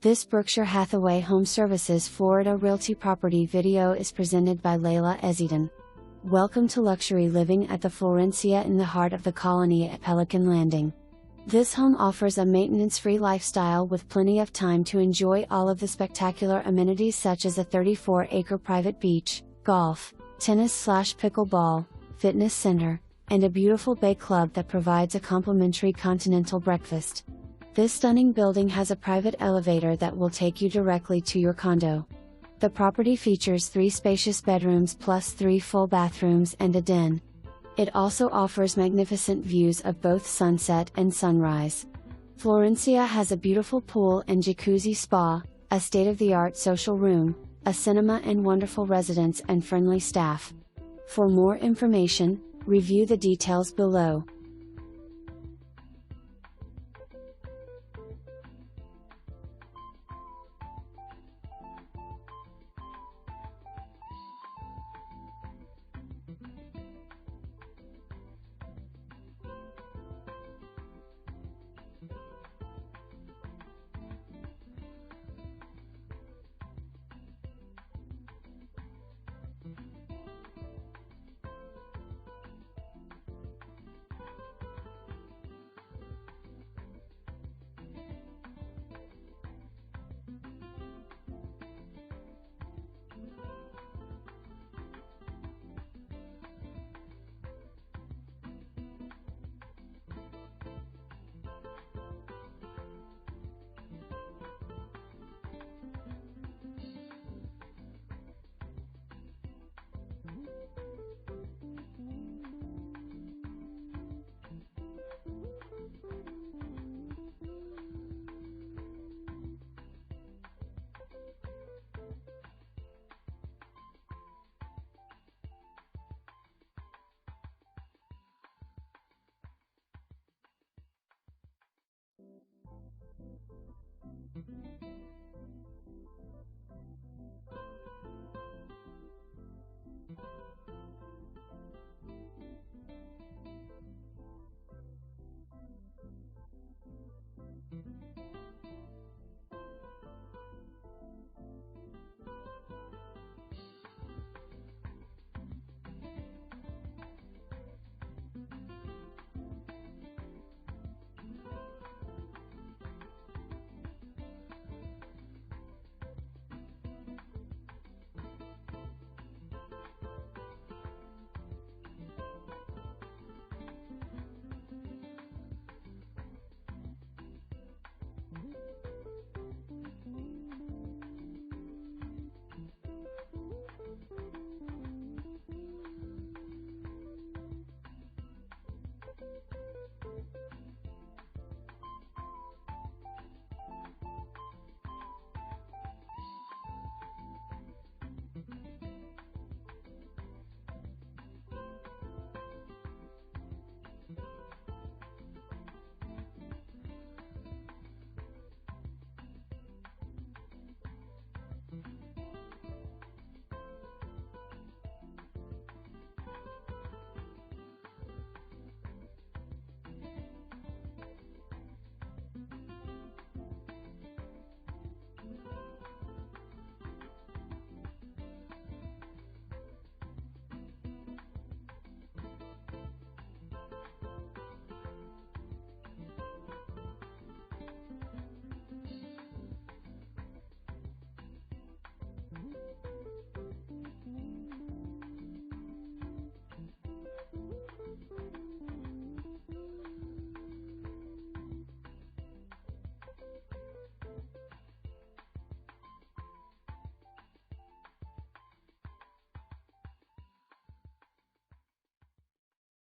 This Berkshire Hathaway HomeServices Florida Realty property video is presented by Layla Ezedin. Welcome to luxury living at the Florencia in the heart of the colony at Pelican Landing. This home offers a maintenance-free lifestyle with plenty of time to enjoy all of the spectacular amenities such as a 34-acre private beach, golf, tennis/pickleball, fitness center, and a beautiful bay club that provides a complimentary continental breakfast. This stunning building has a private elevator that will take you directly to your condo. The property features 3 spacious bedrooms plus 3 full bathrooms and a den. It also offers magnificent views of both sunset and sunrise. Florencia has a beautiful pool and jacuzzi spa, a state-of-the-art social room, a cinema and wonderful residents and friendly staff. For more information, review the details below.